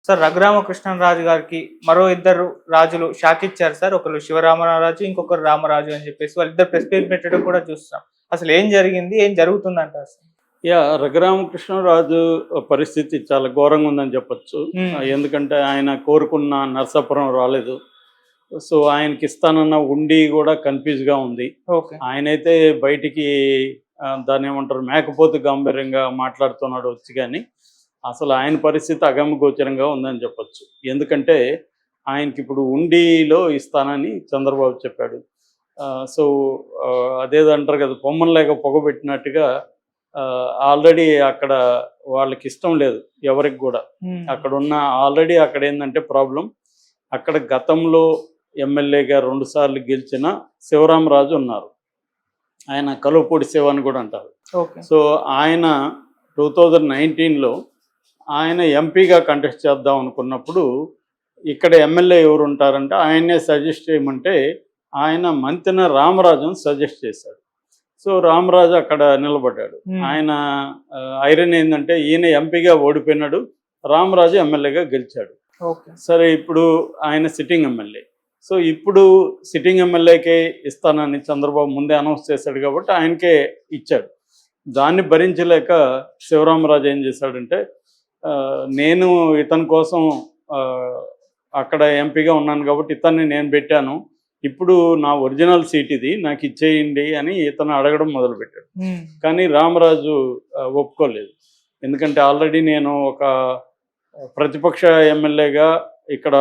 Sir Raghuramakrishnaraju గారికి మరో ఇద్దరు రాజులు షాక్ ఇచ్చారు సార్. ఒకరు శివరామరాజు, ఇంకొకరు రామరాజు అని చెప్పేసి వాళ్ళిద్దరు ప్రెస్ మీట్ పెట్టడం కూడా చూస్తున్నాం. అసలు ఏం జరిగింది, ఏం జరుగుతుందంటారు సార్? రఘురామకృష్ణరాజు పరిస్థితి చాలా ఘోరంగా ఉందని చెప్పొచ్చు. ఎందుకంటే ఆయన కోరుకున్న నరసాపురం రాలేదు. సో ఆయనకి ఇస్తానన్న ఉండి కూడా కన్ఫ్యూజ్గా ఉంది. ఆయనైతే బయటికి దాన్ని ఏమంటారు, మేకపోతు గంభీరంగా మాట్లాడుతున్నాడు వచ్చి, కానీ అసలు ఆయన పరిస్థితి అగమ్యగోచరంగా ఉందని చెప్పొచ్చు. ఎందుకంటే ఆయనకి ఇప్పుడు ఉండిలో ఇస్తానని చంద్రబాబు చెప్పాడు. సో అదేదంటారు కదా, పొమ్మలు లేక పొగబెట్టినట్టుగా ఆల్రెడీ అక్కడ వాళ్ళకి ఇష్టం లేదు ఎవరికి కూడా. అక్కడ ఉన్న ఆల్రెడీ అక్కడ ఏంటంటే ప్రాబ్లం, అక్కడ గతంలో ఎమ్మెల్యేగా 2 సార్లు గెలిచిన శివరామరాజు ఉన్నారు. ఆయన కలువపూడి శివ అని కూడా అంటారు. సో ఆయన 2019లో ఆయన ఎంపీగా కంటెస్ట్ చేద్దాం అనుకున్నప్పుడు ఇక్కడ ఎమ్మెల్యే ఎవరు ఉంటారంటే ఆయన్నే సజెస్ట్ చేయమంటే ఆయన మంతెన రామరాజును సజెస్ట్ చేశాడు. సో రామరాజు అక్కడ నిలబడ్డాడు. ఆయన ఐరన్ ఏంటంటే ఈయన ఎంపీగా ఓడిపోయినాడు, రామరాజు ఎమ్మెల్యేగా గెలిచాడు. సరే, ఇప్పుడు ఆయన సిట్టింగ్ ఎమ్మెల్యే. సో ఇప్పుడు సిట్టింగ్ ఎమ్మెల్యేకే ఇస్తానని చంద్రబాబు ముందే అనౌన్స్ చేశాడు కాబట్టి ఆయనకే ఇచ్చాడు. దాన్ని భరించలేక శివరామరాజు ఏం చేశాడంటే, నేను ఇతని కోసం అక్కడ ఎంపీగా ఉన్నాను కాబట్టి ఇతన్ని నేను పెట్టాను, ఇప్పుడు నా ఒరిజినల్ సీట్ ఇది, నాకు ఇచ్చేయండి అని ఇతను అడగడం మొదలుపెట్టాడు. కానీ రామరాజు ఒప్పుకోలేదు. ఎందుకంటే ఆల్రెడీ నేను ఒక ప్రతిపక్ష ఎమ్మెల్యేగా ఇక్కడ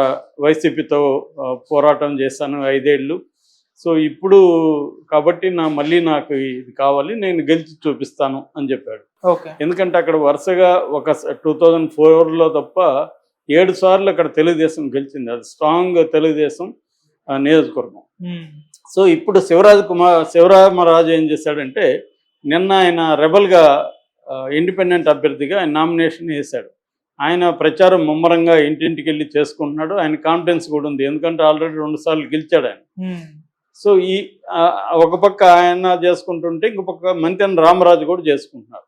వైసీపీతో పోరాటం చేశాను 5 ఏళ్ళు. సో ఇప్పుడు కాబట్టి మళ్ళీ నాకు ఇది కావాలి, నేను గెలిచి చూపిస్తాను అని చెప్పాడు. ఎందుకంటే అక్కడ వరుసగా ఒక 2004లో తప్ప 7 సార్లు అక్కడ తెలుగుదేశం గెలిచింది. అది స్ట్రాంగ్ తెలుగుదేశం నియోజకవర్గం. సో ఇప్పుడు శివరామరాజు ఏం చేశాడంటే, నిన్న ఆయన రెబల్గా ఇండిపెండెంట్ అభ్యర్థిగా ఆయన నామినేషన్ వేశాడు. ఆయన ప్రచారం ముమ్మరంగా ఇంటింటికి వెళ్ళి చేసుకుంటున్నాడు. ఆయన కాన్ఫిడెన్స్ కూడా ఉంది, ఎందుకంటే ఆల్రెడీ 2 సార్లు గెలిచాడు ఆయన. సో ఈ ఒక పక్క ఆయన చేసుకుంటుంటే ఇంకొక పక్క మంతెన రామరాజు కూడా చేసుకుంటున్నాడు.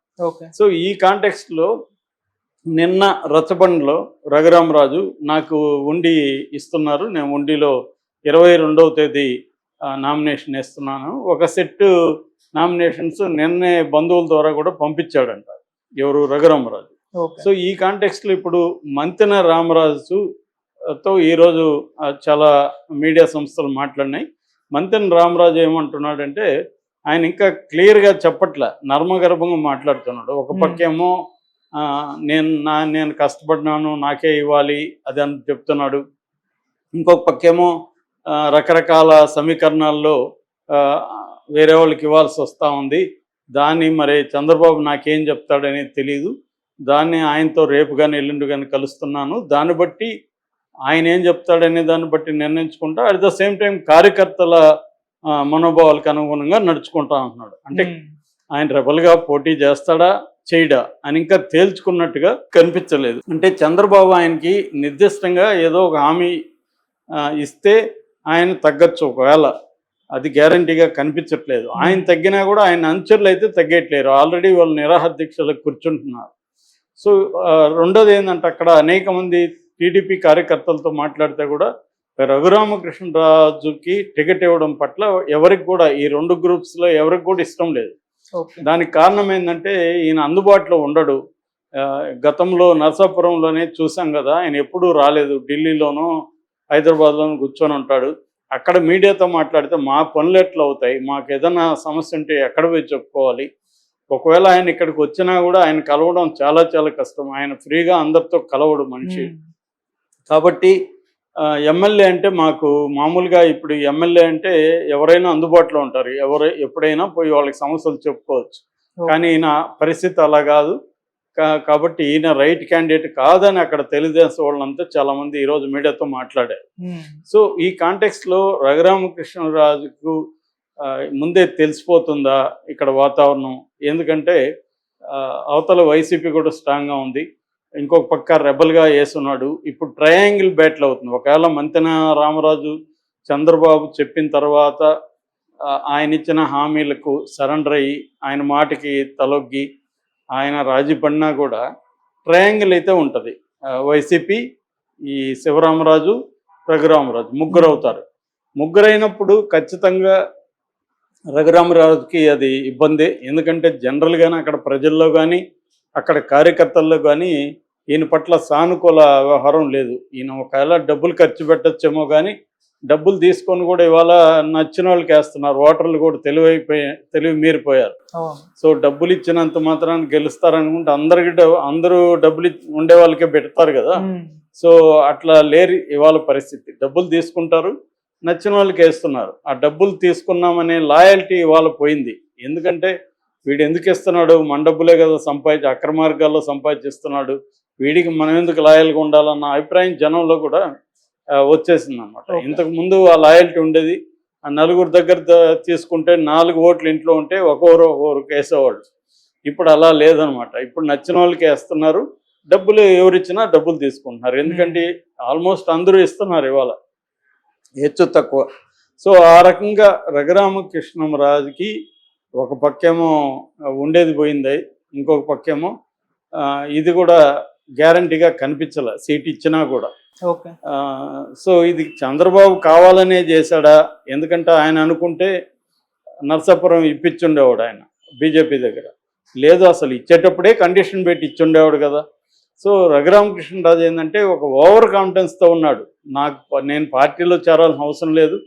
సో ఈ కాంటెక్స్ట్లో నిన్న రచ్చబండలో రఘురామరాజు నాకు ఉండి ఇస్తున్నారు, నేను ఉండిలో 22వ తేదీ నామినేషన్ వేస్తున్నాను, ఒక సెట్ నామినేషన్స్ నిన్నే బంధువుల ద్వారా కూడా పంపించాడంట ఎవరు, రఘురామరాజు. సో ఈ కాంటెక్స్ట్లో ఇప్పుడు మంతెన రామరాజుతో ఈరోజు చాలా మీడియా సంస్థలు మాట్లాడినాయి. మంతెన రామరాజు ఏమంటున్నాడంటే, ఆయన ఇంకా క్లియర్గా చెప్పట్లే, నర్మగర్భంగా మాట్లాడుతున్నాడు. ఒక పక్కేమో నేను కష్టపడినాను, నాకే ఇవ్వాలి అది అని చెప్తున్నాడు. ఇంకొక పక్కేమో రకరకాల సమీకరణాల్లో వేరే వాళ్ళకి ఇవ్వాల్సి వస్తూ ఉంది, దాన్ని మరి చంద్రబాబు నాకేం చెప్తాడనేది తెలీదు, దాన్ని ఆయనతో రేపు కానీ ఎల్లుండి కానీ కలుస్తున్నాను, దాన్ని బట్టి ఆయన ఏం చెప్తాడనే దాన్ని బట్టి నిర్ణయించుకుంటా, అట్ ద సేమ్ టైం కార్యకర్తల మనోభావాలకు అనుగుణంగా నడుచుకుంటా ఉంటున్నాడు. అంటే ఆయన రెబల్గా పోటీ చేస్తాడా చేయడా అని ఇంకా తేల్చుకున్నట్టుగా కనిపించలేదు. అంటే చంద్రబాబు ఆయనకి నిర్దిష్టంగా ఏదో ఒక హామీ ఇస్తే ఆయన తగ్గచ్చు, ఒకవేళ అది గ్యారంటీగా కనిపించట్లేదు. ఆయన తగ్గినా కూడా ఆయన అనుచరులు అయితే తగ్గట్లేరు, ఆల్రెడీ వాళ్ళు నిరాహార దీక్షలకు కూర్చుంటున్నారు. సో రెండోది ఏంటంటే, అక్కడ అనేక మంది టీడీపీ కార్యకర్తలతో మాట్లాడితే కూడా రఘురామకృష్ణరాజుకి టికెట్ ఇవ్వడం పట్ల ఎవరికి కూడా, ఈ 2 గ్రూప్స్లో ఎవరికి కూడా ఇష్టం లేదు. దానికి కారణం ఏంటంటే, ఈయన అందుబాటులో ఉండడు. గతంలో నరసాపురంలోనే చూసాం కదా, ఆయన ఎప్పుడూ రాలేదు, ఢిల్లీలోనో హైదరాబాద్లోనూ కూర్చొని ఉంటాడు. అక్కడ మీడియాతో మాట్లాడితే మా పనులు ఎట్లా అవుతాయి, మాకు ఏదైనా సమస్య ఉంటే ఎక్కడ పోయి చెప్పుకోవాలి, ఒకవేళ ఆయన ఇక్కడికి వచ్చినా కూడా ఆయన కలవడం చాలా చాలా కష్టం, ఆయన ఫ్రీగా అందరితో కలవడు మనిషి. కాబట్టి ఎమ్మెల్యే అంటే మాకు మామూలుగా ఇప్పుడు ఎమ్మెల్యే అంటే ఎవరైనా అందుబాటులో ఉంటారు, ఎప్పుడైనా పోయి వాళ్ళకి సమస్యలు చెప్పుకోవచ్చు. కానీ ఈయన పరిస్థితి అలా కాదు. కాబట్టి ఈయన రైట్ క్యాండిడేట్ కాదని అక్కడ తెలుగుదేశం వాళ్ళంతా చాలామంది ఈరోజు మీడియాతో మాట్లాడారు. సో ఈ కాంటెక్స్ట్లో రఘురామకృష్ణరాజుకు ముందే తెలిసిపోతుందా ఇక్కడ వాతావరణం? ఎందుకంటే అవతల వైసీపీ కూడా స్ట్రాంగ్గా ఉంది, ఇంకొక పక్క రెబల్గా వేస్తున్నాడు. ఇప్పుడు ట్రయాంగిల్ బ్యాటిల్ అవుతుంది. ఒకవేళ మంతెన రామరాజు చంద్రబాబు చెప్పిన తర్వాత ఆయన ఇచ్చిన హామీలకు సరెండర్ అయ్యి ఆయన మాటకి తలొగ్గి ఆయన రాజీ పడినా కూడా ట్రయాంగిల్ అయితే ఉంటుంది. వైసీపీ ఈ శివరామరాజు, రఘురామరాజు ముగ్గురు అవుతారు. ముగ్గురైనప్పుడు ఖచ్చితంగా రఘురామరాజుకి అది ఇబ్బంది. ఎందుకంటే జనరల్గానే అక్కడ ప్రజల్లో కానీ అక్కడ కార్యకర్తల్లో కానీ ఈయన పట్ల సానుకూల వ్యవహారం లేదు. ఈయన ఒకవేళ డబ్బులు ఖర్చు పెట్టచ్చేమో కానీ డబ్బులు తీసుకొని కూడా ఇవాళ నచ్చిన వాళ్ళకి వేస్తున్నారు. ఓటర్లు కూడా తెలివి మీరిపోయారు. సో డబ్బులు ఇచ్చినంత మాత్రాన్ని గెలుస్తారనుకుంటే అందరూ డబ్బులు ఉండే వాళ్ళకే పెడతారు కదా. సో అట్లా లేరు ఇవాళ పరిస్థితి. డబ్బులు తీసుకుంటారు, నచ్చిన వాళ్ళకి వేస్తున్నారు. ఆ డబ్బులు తీసుకున్నామనే లాయల్టీ ఇవాళ పోయింది. ఎందుకంటే వీడు ఎందుకు ఇస్తున్నాడు, మన డబ్బులే కదా అక్రమ మార్గాల్లో సంపాదిస్తున్నాడు, వీడికి మనం ఎందుకు లాయల్గా ఉండాలన్న అభిప్రాయం జనంలో కూడా వచ్చేసింది అనమాట. ఇంతకు ముందు ఆ లాయల్టీ ఉండేది. ఆ నలుగురు దగ్గర తీసుకుంటే 4 ఓట్లు ఇంట్లో ఉంటే ఒకరికి వేసేవాళ్ళు. ఇప్పుడు అలా లేదనమాట. ఇప్పుడు నచ్చిన వాళ్ళకి వేస్తున్నారు, డబ్బులు ఎవరిచ్చినా డబ్బులు తీసుకుంటున్నారు. ఎందుకంటే ఆల్మోస్ట్ అందరూ ఇస్తున్నారు ఇవాళ, హెచ్చు తక్కువ. సో ఆ రకంగా రఘురామకృష్ణరాజుకి ఒక పక్కేమో ఉండేది పోయింది, ఇంకొక పక్కేమో ఇది కూడా గ్యారంటీగా కనిపించలే సీట్ ఇచ్చినా కూడా. సో ఇది చంద్రబాబు కావాలనే చేశాడా? ఎందుకంటే ఆయన అనుకుంటే నర్సాపురం ఇప్పించుండేవాడు ఆయన బీజేపీ దగ్గర. లేదు, అసలు ఇచ్చేటప్పుడే కండిషన్ పెట్టి ఇచ్చుండేవాడు కదా. సో రఘురామకృష్ణరాజు ఏంటంటే ఒక ఓవర్ కాన్ఫిడెన్స్తో ఉన్నాడు. నేను పార్టీలో చేరాల్సిన అవసరం లేదు,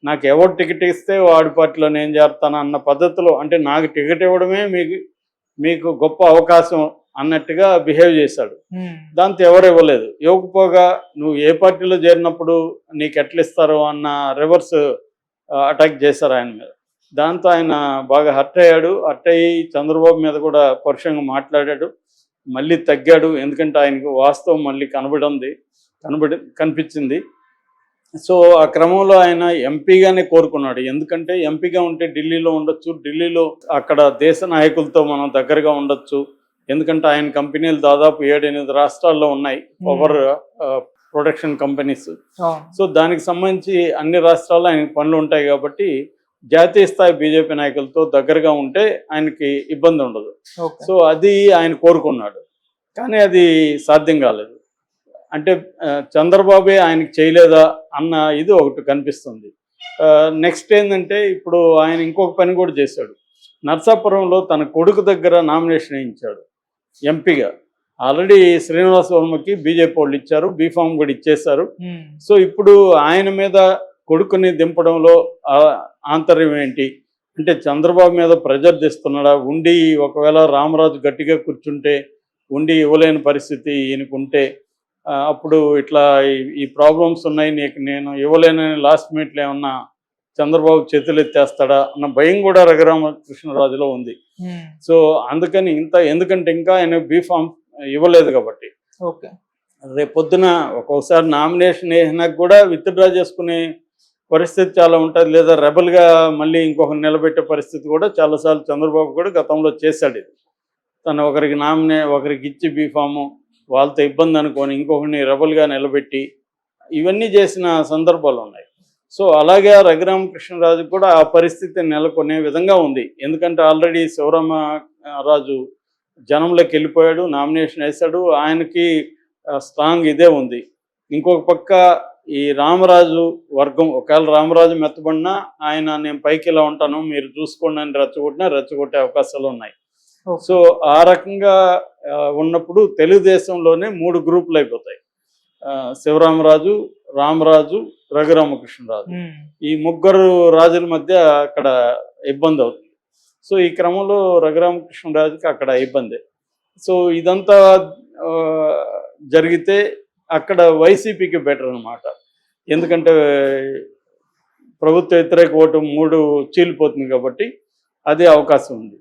నాకు ఎవరు టికెట్ ఇస్తే వాడి పార్టీలో నేను చేరుతాను అన్న పద్ధతిలో, అంటే నాకు టికెట్ ఇవ్వడమే మీకు గొప్ప అవకాశం అన్నట్టుగా బిహేవ్ చేశాడు. దాంతో ఎవరు ఇవ్వలేదు. ఇవ్వకపోగా నువ్వు ఏ పార్టీలో చేరినప్పుడు నీకు ఎట్లా ఇస్తారో అన్న రివర్స్ అటాక్ చేశారు ఆయన మీద. దాంతో ఆయన బాగా హర్ట్ అయ్యాడు. హర్ట్ అయ్యి చంద్రబాబు మీద కూడా పరుషంగా మాట్లాడాడు. మళ్ళీ తగ్గాడు, ఎందుకంటే ఆయనకు వాస్తవం మళ్ళీ కనిపించింది. సో ఆ క్రమంలో ఆయన ఎంపీగానే కోరుకున్నాడు. ఎందుకంటే ఎంపీగా ఉంటే ఢిల్లీలో ఉండొచ్చు, ఢిల్లీలో అక్కడ దేశ నాయకులతో మనం దగ్గరగా ఉండొచ్చు. ఎందుకంటే ఆయన కంపెనీలు దాదాపు 7-8 రాష్ట్రాల్లో ఉన్నాయి, పవర్ ప్రొడక్షన్ కంపెనీస్. సో దానికి సంబంధించి అన్ని రాష్ట్రాల్లో ఆయనకి పనులు ఉంటాయి కాబట్టి జాతీయ స్థాయి బీజేపీ నాయకులతో దగ్గరగా ఉంటే ఆయనకి ఇబ్బంది ఉండదు. సో అది ఆయన కోరుకున్నాడు, కానీ అది సాధ్యం కాలేదు. అంటే చంద్రబాబే ఆయనకి చేయలేదా అన్న ఇది ఒకటి కనిపిస్తుంది. నెక్స్ట్ ఏంటంటే ఇప్పుడు ఆయన ఇంకొక పని కూడా చేశాడు. నర్సాపురంలో తన కొడుకు దగ్గర నామినేషన్ వేయించాడు ఎంపీగా. ఆల్రెడీ శ్రీనివాస్ వర్మకి బీజేపీ వాళ్ళు ఇచ్చారు, బీఫామ్ కూడా ఇచ్చేశారు. సో ఇప్పుడు ఆయన మీద కొడుకుని దింపడంలో ఆంతర్యం ఏంటి అంటే చంద్రబాబు మీద ప్రెజర్ తెస్తున్నాడా? ఉండి ఒకవేళ రామరాజు గట్టిగా కూర్చుంటే ఉండి ఇవ్వలేని పరిస్థితి ఈయనకుంటే అప్పుడు ఇట్లా ఈ ప్రాబ్లమ్స్ ఉన్నాయి, నేను ఇవ్వలేనని లాస్ట్ మినిట్లో ఏమన్నా చంద్రబాబు చేతులు ఎత్తేస్తాడా అన్న భయం కూడా రఘురామకృష్ణరాజులో ఉంది. సో అందుకని ఎందుకంటే ఇంకా ఆయన బీఫామ్ ఇవ్వలేదు కాబట్టి. రేపు పొద్దున ఒక్కొక్కసారి నామినేషన్ వేసినాక కూడా విత్డ్రా చేసుకునే పరిస్థితి చాలా ఉంటుంది, లేదా రెబల్గా మళ్ళీ ఇంకొకరు నిలబెట్టే పరిస్థితి కూడా చాలాసార్లు చంద్రబాబు కూడా గతంలో చేశాడు. ఇది తను ఒకరికి ఇచ్చి బీఫాము వాళ్ళతో ఇబ్బంది అనుకొని ఇంకొకరిని రెబల్గా నిలబెట్టి ఇవన్నీ చేసిన సందర్భాలు ఉన్నాయి. సో అలాగే రఘురామకృష్ణరాజు కూడా ఆ పరిస్థితి నెలకొనే విధంగా ఉంది. ఎందుకంటే ఆల్రెడీ శివరామరాజు జనంలోకి వెళ్ళిపోయాడు, నామినేషన్ వేశాడు, ఆయనకి స్ట్రాంగ్ ఇదే ఉంది. ఇంకొక పక్క ఈ రామరాజు వర్గం ఒకవేళ రామరాజు మెత్తబడినా ఆయన నేను పైకి ఇలా ఉంటాను మీరు చూసుకోండి అని రెచ్చగొట్టే అవకాశాలు ఉన్నాయి. సో ఆ రకంగా ఉన్నప్పుడు తెలుగుదేశంలోనే 3 గ్రూపులు అయిపోతాయి. శివరామరాజు, రామరాజు, రఘురామకృష్ణరాజు. ఈ 3 రాజుల మధ్య అక్కడ ఇబ్బంది అవుతుంది. సో ఈ క్రమంలో రఘురామకృష్ణరాజుకి అక్కడ ఇబ్బంది. సో ఇదంతా జరిగితే అక్కడ వైసీపీకి బెటర్ అనమాట. ఎందుకంటే ప్రభుత్వ వ్యతిరేక ఓటు 3 చీలిపోతుంది కాబట్టి అదే అవకాశం ఉంది.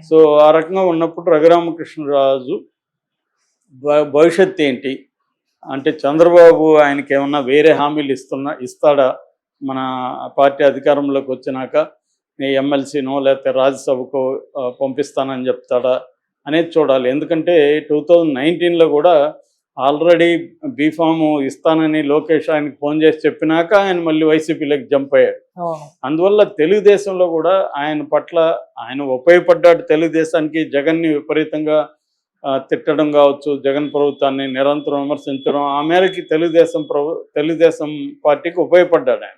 సో ఆ రకంగా ఉన్నప్పుడు రఘురామకృష్ణరాజు భవిష్యత్తు ఏంటి అంటే చంద్రబాబు ఆయనకి ఏమన్నా వేరే హామీలు ఇస్తాడా? మన పార్టీ అధికారంలోకి వచ్చినాక ఎమ్మెల్సీనో లేకపోతే రాజ్యసభకో పంపిస్తానని చెప్తాడా అనేది చూడాలి. ఎందుకంటే 2019లో కూడా ఆల్రెడీ బీఫాము ఇస్తానని లోకేష్ ఆయనకు ఫోన్ చేసి చెప్పినాక ఆయన మళ్ళీ వైసీపీలోకి జంప్ అయ్యాడు. అందువల్ల తెలుగుదేశంలో కూడా ఆయన పట్ల ఆయన ఉపయోగపడ్డాడు తెలుగుదేశానికి, జగన్ని విపరీతంగా తిట్టడం కావచ్చు, జగన్ ప్రభుత్వాన్ని నిరంతరం విమర్శించడం, ఆ మేరకి తెలుగుదేశం పార్టీకి ఉపయోగపడ్డాడు ఆయన.